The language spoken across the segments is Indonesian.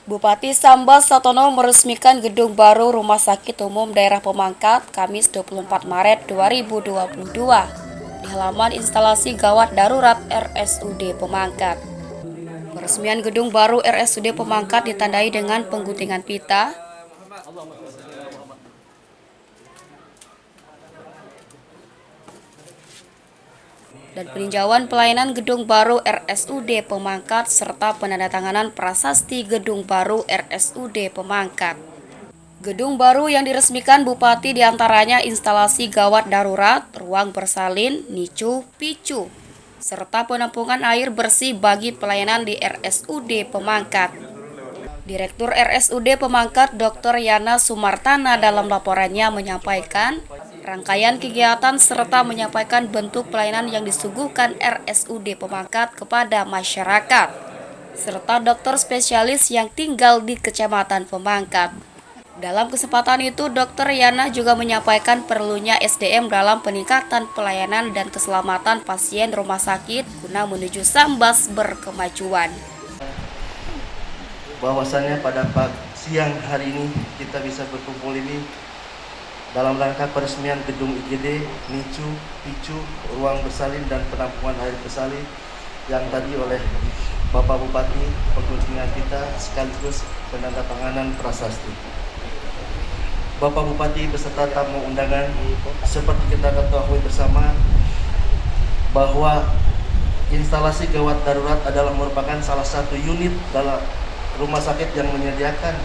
Bupati Sambas Satono meresmikan gedung baru Rumah Sakit Umum Daerah Pemangkat Kamis 24 Maret 2022 di halaman instalasi gawat darurat RSUD Pemangkat. Peresmian gedung baru RSUD Pemangkat ditandai dengan pengguntingan pita, dan peninjauan pelayanan gedung baru RSUD Pemangkat serta penandatanganan prasasti gedung baru RSUD Pemangkat. Gedung baru yang diresmikan Bupati diantaranya instalasi gawat darurat, ruang bersalin, NICU, PICU, serta penampungan air bersih bagi pelayanan di RSUD Pemangkat. Direktur RSUD Pemangkat Dr. Yana Sumartana dalam laporannya menyampaikan rangkaian kegiatan serta menyampaikan bentuk pelayanan yang disuguhkan RSUD Pemangkat kepada masyarakat, serta dokter spesialis yang tinggal di Kecamatan Pemangkat. Dalam kesempatan itu, Dr. Yana juga menyampaikan perlunya SDM dalam peningkatan pelayanan dan keselamatan pasien rumah sakit guna menuju Sambas berkemajuan. Bahwasannya pada siang hari ini kita bisa berkumpul ini dalam rangka peresmian gedung IGD, NICU, PICU, ruang bersalin dan penampungan air bersalin yang tadi oleh Bapak Bupati pengguntingan kita sekaligus penandatanganan prasasti. Bapak Bupati beserta tamu undangan, seperti kita ketahui bersama bahwa instalasi gawat darurat adalah merupakan salah satu unit dalam rumah sakit yang menyediakan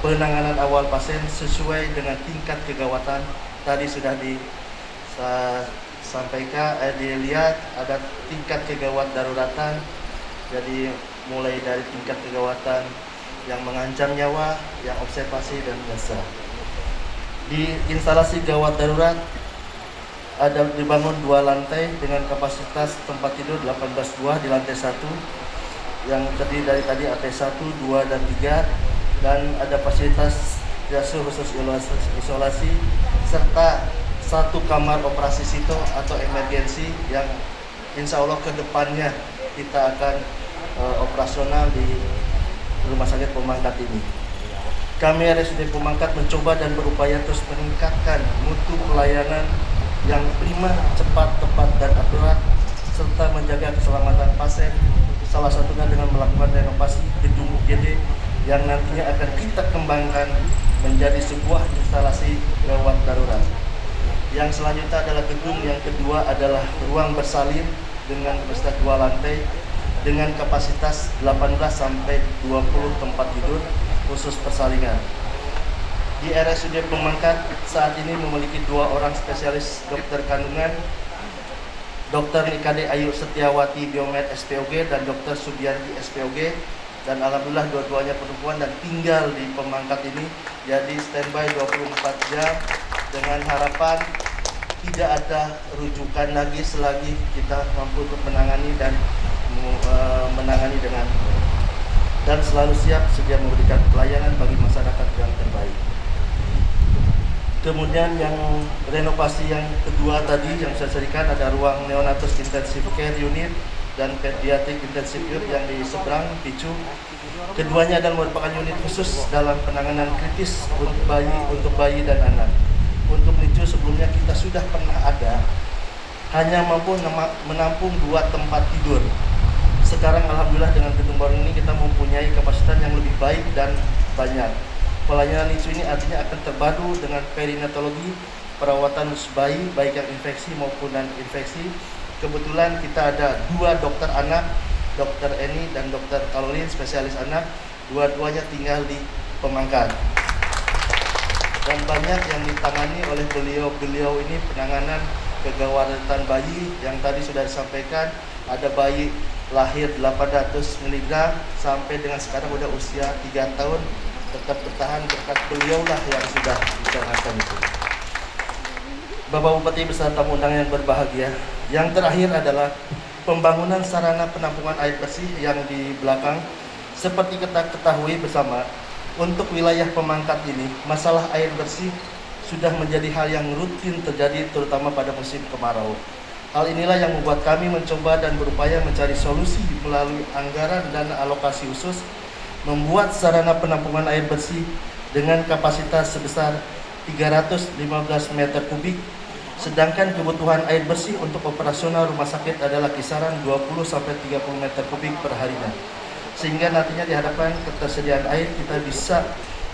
penanganan awal pasien sesuai dengan tingkat kegawatan. Tadi sudah disampaikan, dilihat ada tingkat kegawat daruratan. Jadi mulai dari tingkat kegawatan yang mengancam nyawa, yang observasi dan biasa. Di instalasi gawat darurat ada dibangun 2 lantai dengan kapasitas tempat tidur 18 buah di lantai 1 yang terdiri dari AT1, 2 dan 3, dan ada fasilitas triase khusus isolasi serta 1 kamar operasi sito atau emergensi yang insya Allah ke depannya kita akan operasional di Rumah Sakit Pemangkat ini. Kami RSUD Pemangkat mencoba dan berupaya terus meningkatkan mutu pelayanan yang prima, cepat, tepat, dan akurat serta menjaga keselamatan pasien, salah satunya dengan melakukan renovasi gedung UGD yang nantinya akan kita kembangkan menjadi sebuah instalasi gawat darurat. Yang selanjutnya adalah gedung yang kedua adalah ruang bersalin dengan kapasitas 2 lantai dengan kapasitas 18 sampai 20 tempat tidur khusus persalingan. Di RSUD Pemangkat saat ini memiliki 2 orang spesialis dokter kandungan, Dr. Nikade Ayu Setiawati Biomed SPOG dan Dr. Subianti SPOG, dan alhamdulillah dua-duanya perempuan dan tinggal di Pemangkat ini, jadi standby 24 jam dengan harapan tidak ada rujukan lagi selagi kita mampu untuk menangani dan menangani dengan dan selalu siap sedia memberikan pelayanan bagi masyarakat yang terbaik. Kemudian yang renovasi yang kedua tadi yang saya ceritakan ada ruang neonatus intensive care unit dan pediatric intensive unit yang di seberang PICU. Keduanya adalah merupakan unit khusus dalam penanganan kritis untuk bayi dan anak. Untuk NICU sebelumnya kita sudah pernah ada, hanya mampu menampung 2 tempat tidur. Sekarang alhamdulillah dengan gedung baru ini kita mempunyai kapasitas yang lebih baik dan banyak. Pelayanan NICU ini artinya akan terpadu dengan perinatologi, perawatan bayi baik yang infeksi maupun non infeksi. Kebetulan kita ada 2 dokter anak, Dr. Eni dan Dr. Caroline spesialis anak, dua-duanya tinggal di Pemangkat. Dan banyak yang ditangani oleh beliau ini penanganan kegawatan bayi yang tadi sudah disampaikan. Ada bayi lahir 800 mg sampai dengan sekarang udah usia 3 tahun tetap bertahan berkat beliau lah yang sudah dicanangkan itu. Bapak Bupati beserta tamu undangan yang berbahagia, yang terakhir adalah pembangunan sarana penampungan air bersih yang di belakang. Seperti kita ketahui bersama, untuk wilayah Pemangkat ini masalah air bersih sudah menjadi hal yang rutin terjadi terutama pada musim kemarau. Hal inilah yang membuat kami mencoba dan berupaya mencari solusi melalui anggaran dan alokasi khusus membuat sarana penampungan air bersih dengan kapasitas sebesar 315 meter kubik, sedangkan kebutuhan air bersih untuk operasional rumah sakit adalah kisaran 20-30 meter kubik per harinya. Sehingga nantinya diharapkan ketersediaan air kita bisa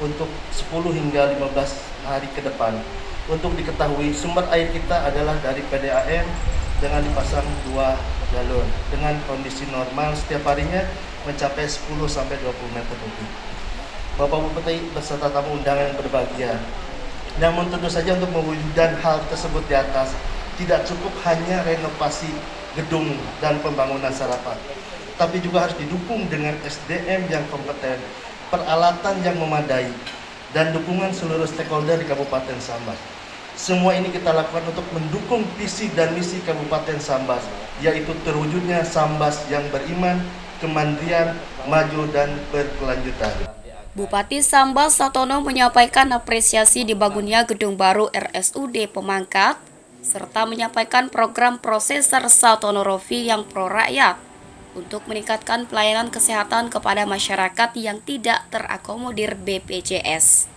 untuk 10 hingga 15 hari ke depan. Untuk diketahui, sumber air kita adalah dari PDAM dengan dipasang 2 galon. Dengan kondisi normal setiap harinya mencapai 10-20 meter kubik. Bapak Bupati beserta tamu undangan yang berbahagia. Namun tentu saja untuk mewujudkan hal tersebut di atas, tidak cukup hanya renovasi gedung dan pembangunan sarana, tapi juga harus didukung dengan SDM yang kompeten, peralatan yang memadai, dan dukungan seluruh stakeholder di Kabupaten Sambas. Semua ini kita lakukan untuk mendukung visi dan misi Kabupaten Sambas, yaitu terwujudnya Sambas yang beriman, kemandirian, maju, dan berkelanjutan. Bupati Sambas Satono menyampaikan apresiasi dibangunnya gedung baru RSUD Pemangkat, serta menyampaikan program prosesor Satono Rofi yang pro rakyat untuk meningkatkan pelayanan kesehatan kepada masyarakat yang tidak terakomodir BPJS.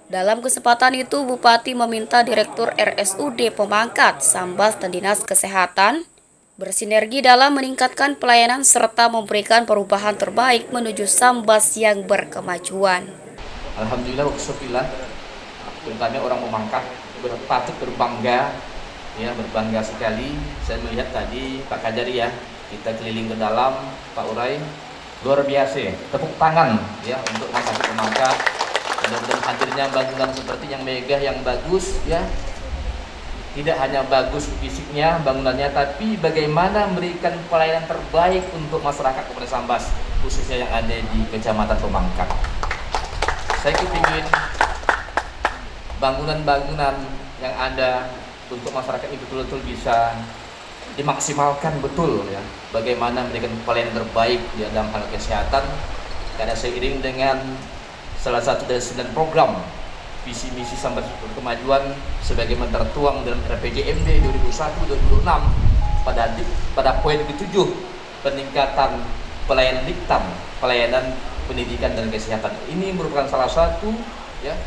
Dalam kesempatan itu, Bupati meminta Direktur RSUD Pemangkat, Sambas dan Dinas Kesehatan bersinergi dalam meningkatkan pelayanan serta memberikan perubahan terbaik menuju Sambas yang berkemajuan. Alhamdulillah, syukurlah, terutama orang Pemangkat patut berbangga, ya berbangga sekali. Saya melihat tadi Pak Kajari ya, kita keliling ke dalam, Pak Urai, luar biasa. Tepuk tangan ya untuk masyarakat Pemangkat. Mudah-mudahan hadirnya bangunan seperti yang megah, yang bagus ya. Tidak hanya bagus fisiknya, bangunannya, tapi bagaimana memberikan pelayanan terbaik untuk masyarakat Kabupaten Sambas, khususnya yang ada di Kecamatan Pemangkat. Saya kepingin bangunan-bangunan yang ada untuk masyarakat ini betul-betul bisa dimaksimalkan betul ya. Bagaimana memberikan pelayanan terbaik ya dalam hal kesehatan, karena seiring dengan salah satu dari 9 program visi misi Sambas berkemajuan sebagaimana tertuang dalam RPJMD 2001-2026 pada poin ke-7, peningkatan pelayanan diktam, pelayanan pendidikan dan kesehatan. Ini merupakan salah satu ya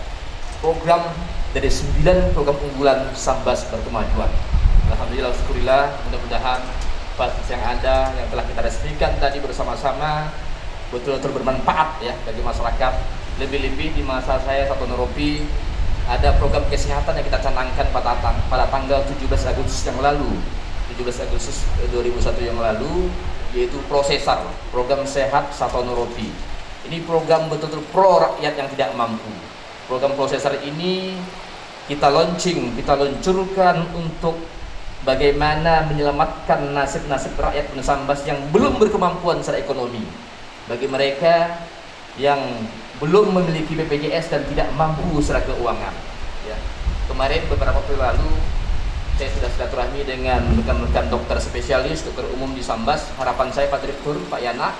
program dari 9 program unggulan Sambas berkemajuan. Alhamdulillah, syukurillah, mudah-mudahan fasilitas yang ada yang telah kita resmikan tadi bersama-sama betul-betul bermanfaat ya bagi masyarakat. Lebih-lebih di masa saya Satono Rofi ada program kesehatan yang kita canangkan pada tanggal 17 Agustus yang lalu, 17 Agustus 2001 yang lalu, yaitu prosesor, program sehat Satono Rofi. Ini program betul-betul pro rakyat yang tidak mampu. Program prosesor ini kita launching, kita luncurkan untuk bagaimana menyelamatkan nasib-nasib rakyat Sambas yang belum berkemampuan secara ekonomi. Bagi mereka yang belum memiliki BPJS dan tidak mampu secara keuangan. Ya. Kemarin beberapa waktu lalu saya sudah silaturahmi dengan rekan-rekan dokter spesialis, dokter umum di Sambas. Harapan saya Pak Direktur, Pak Yana,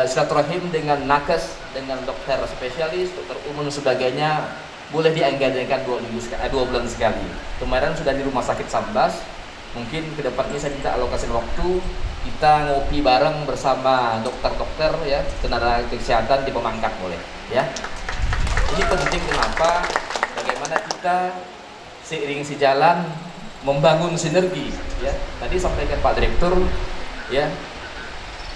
silaturahim dengan nakes, dengan dokter spesialis, dokter umum dan sebagainya boleh dianggarkan 2 bulan sekali. Kemarin sudah di Rumah Sakit Sambas. Mungkin ke depannya saya minta alokasi waktu kita ngopi bareng bersama dokter-dokter ya, tenaga kesehatan di Pemangkat boleh ya. Ini penting kenapa? Bagaimana kita seiring sejalan membangun sinergi ya. Tadi sampaikan Pak Direktur ya,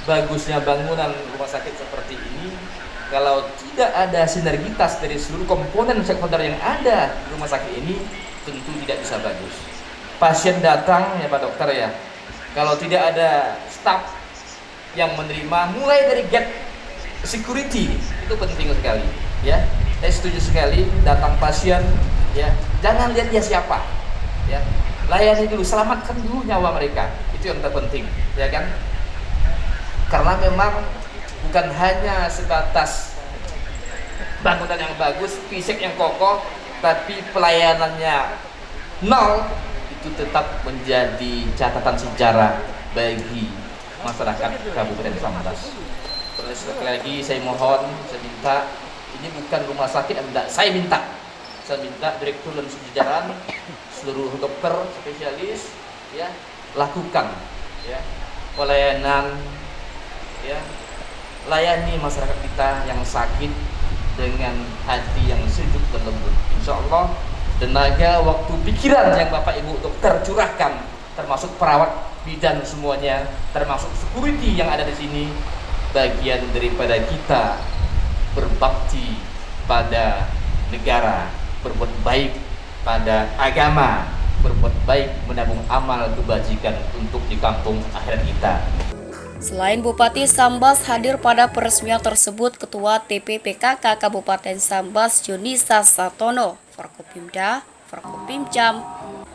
bagusnya bangunan rumah sakit seperti ini kalau tidak ada sinergitas dari seluruh komponen stakeholder yang ada di rumah sakit ini tentu tidak bisa bagus. Pasien datang ya Pak Dokter ya, kalau tidak ada staf yang menerima mulai dari gate security itu penting sekali ya. Saya setuju sekali, datang pasien ya jangan lihat dia siapa ya, layani dulu, selamatkan dulu nyawa mereka, itu yang terpenting ya kan. Karena memang bukan hanya sebatas bangunan yang bagus, fisik yang kokoh, tapi pelayanannya nol, itu tetap menjadi catatan sejarah bagi masyarakat Kabupaten Sambas. Terus sekali lagi saya mohon, saya minta, ini bukan rumah sakit yang minta, saya minta direktur dan jajaran seluruh dokter spesialis ya lakukan ya pelayanan ya layani masyarakat kita yang sakit dengan hati yang sejuk dan lembut. Insya Allah tenaga, waktu, pikiran yang Bapak Ibu dokter curahkan, termasuk perawat, bidan semuanya, termasuk security yang ada di sini, bagian daripada kita berbakti pada negara, berbuat baik pada agama, berbuat baik menabung amal kebajikan untuk di kampung akhirat kita. Selain Bupati Sambas hadir pada peresmian tersebut, Ketua TPPKK Kabupaten Sambas Yunisa Satono, Forkopimda, Forkopimcam,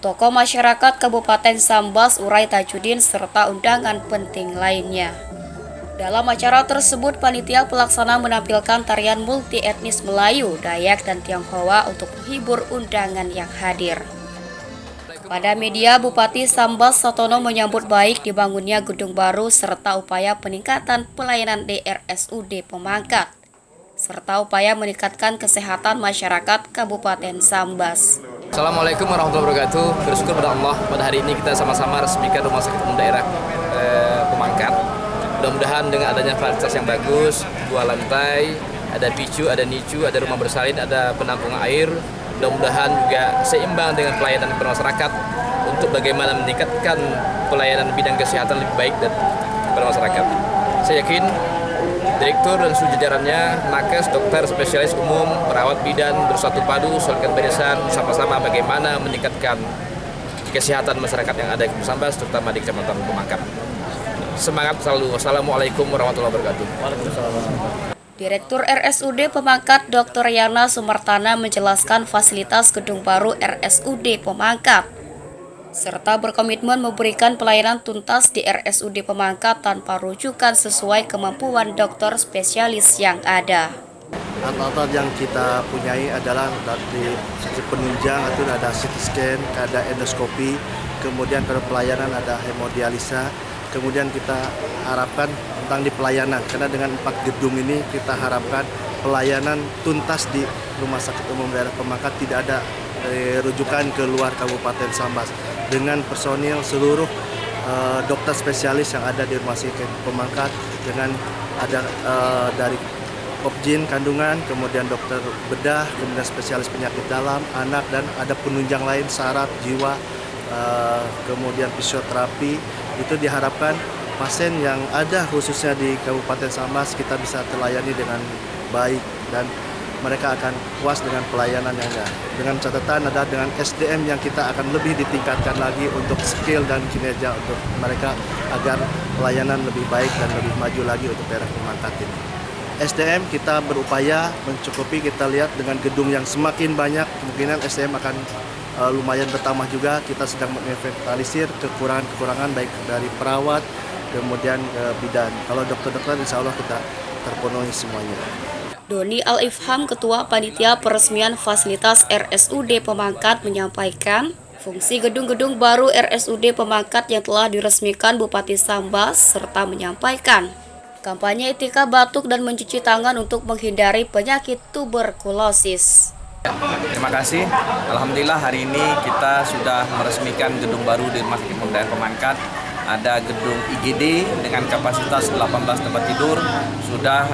tokoh masyarakat Kabupaten Sambas Urai Tajudin, serta undangan penting lainnya. Dalam acara tersebut, panitia pelaksana menampilkan tarian multi etnis Melayu, Dayak, dan Tionghoa untuk menghibur undangan yang hadir. Pada media, Bupati Sambas Satono menyambut baik dibangunnya gedung baru serta upaya peningkatan pelayanan di RSUD Pemangkat, serta upaya meningkatkan kesehatan masyarakat Kabupaten Sambas. Assalamualaikum warahmatullahi wabarakatuh. Bersyukur pada Allah, pada hari ini kita sama-sama resmikan Rumah Sakit Umum Daerah Pemangkat. Mudah-mudahan dengan adanya fasilitas yang bagus, 2 lantai, ada picu, ada nicu, ada rumah bersalin, ada penampungan air. Mudah-mudahan juga seimbang dengan pelayanan kepada masyarakat untuk bagaimana meningkatkan pelayanan bidang kesehatan lebih baik kepada masyarakat. Saya yakin Direktur dan seluruh jajarannya, nakes, dokter, spesialis umum, perawat bidan bersatu padu, soliditas barisan, sama-sama bagaimana meningkatkan kesehatan masyarakat yang ada di Sambas, terutama di Kecamatan Pemangkat. Semangat selalu. Wassalamualaikum warahmatullahi wabarakatuh. Direktur RSUD Pemangkat Dr. Yana Sumartana menjelaskan fasilitas gedung baru RSUD Pemangkat, serta berkomitmen memberikan pelayanan tuntas di RSUD Pemangkat tanpa rujukan sesuai kemampuan dokter spesialis yang ada. Alat-alat yang kita punyai adalah dari sisi penunjang, itu ada CT scan, ada endoskopi, kemudian kalau pelayanan ada hemodialisa. Kemudian kita harapkan tentang di pelayanan, karena dengan 4 gedung ini kita harapkan pelayanan tuntas di Rumah Sakit Umum Daerah Pemangkat, tidak ada rujukan ke luar Kabupaten Sambas. Dengan personil seluruh dokter spesialis yang ada di Rumah Sakit Pemangkat, dengan ada dari Obgyn kandungan, kemudian dokter bedah, kemudian spesialis penyakit dalam, anak, dan ada penunjang lain, saraf, jiwa, kemudian fisioterapi. Itu diharapkan pasien yang ada khususnya di Kabupaten Sambas kita bisa terlayani dengan baik dan mereka akan puas dengan pelayanan yang ada. Dengan catatan ada dengan SDM yang kita akan lebih ditingkatkan lagi untuk skill dan kinerja untuk mereka agar pelayanan lebih baik dan lebih maju lagi untuk daerah Pemangkat ini. SDM kita berupaya mencukupi, kita lihat dengan gedung yang semakin banyak kemungkinan SDM akan lumayan bertambah juga. Kita sedang menginventarisir kekurangan-kekurangan baik dari perawat kemudian bidan. Kalau dokter-dokter insya Allah kita terpenuhi semuanya. Doni Al-Ifham, Ketua Panitia Peresmian Fasilitas RSUD Pemangkat, menyampaikan fungsi gedung-gedung baru RSUD Pemangkat yang telah diresmikan Bupati Sambas, serta menyampaikan kampanye etika batuk dan mencuci tangan untuk menghindari penyakit tuberkulosis. Terima kasih. Alhamdulillah hari ini kita sudah meresmikan gedung baru di Rumah Sakit Umum Daerah Pemangkat. Ada gedung IGD dengan kapasitas 18 tempat tidur, sudah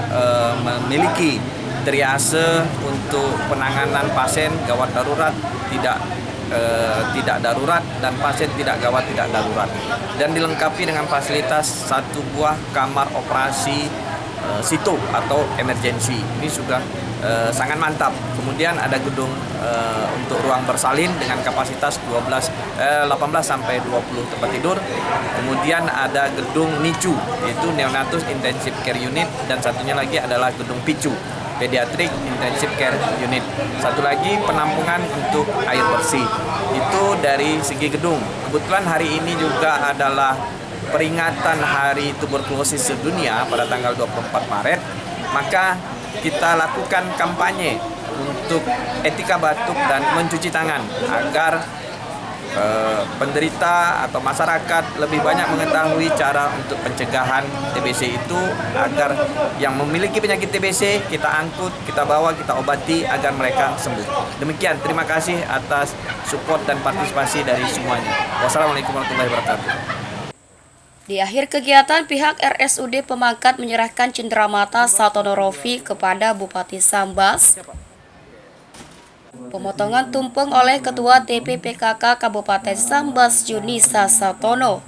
memiliki triase untuk penanganan pasien gawat darurat, tidak darurat, dan pasien tidak gawat tidak darurat, dan dilengkapi dengan fasilitas 1 buah kamar operasi situ atau emergency. Ini sudah sangat mantap. Kemudian ada gedung untuk ruang bersalin dengan kapasitas 18 sampai 20 tempat tidur. Kemudian ada gedung NICU, yaitu Neonatus Intensive Care Unit, dan satunya lagi adalah gedung PICU, Pediatric Intensive Care Unit. Satu lagi penampungan untuk air bersih. Itu dari segi gedung. Kebetulan hari ini juga adalah peringatan Hari Tuberkulosis Sedunia pada tanggal 24 Maret, maka kita lakukan kampanye untuk etika batuk dan mencuci tangan agar penderita atau masyarakat lebih banyak mengetahui cara untuk pencegahan TBC itu, agar yang memiliki penyakit TBC kita angkut, kita bawa, kita obati agar mereka sembuh. Demikian, terima kasih atas support dan partisipasi dari semuanya. Wassalamualaikum warahmatullahi wabarakatuh. Di akhir kegiatan, pihak RSUD Pemangkat menyerahkan cenderamata Satono Rofi kepada Bupati Sambas. Pemotongan tumpeng oleh Ketua TPPKK Kabupaten Sambas Yunisa Satono.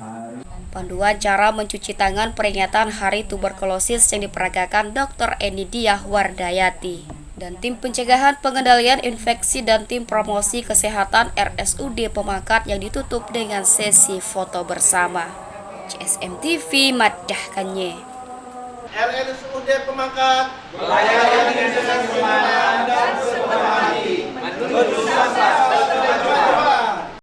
Panduan cara mencuci tangan peringatan Hari Tuberkulosis yang diperagakan Dr. Enidiah Wardayati. Dan tim pencegahan pengendalian infeksi dan tim promosi kesehatan RSUD Pemangkat yang ditutup dengan sesi foto bersama. CSM TV madahkannya. RSUD Pemangkat melayani dengan semangat dan sepenuh hati menuju Sambas.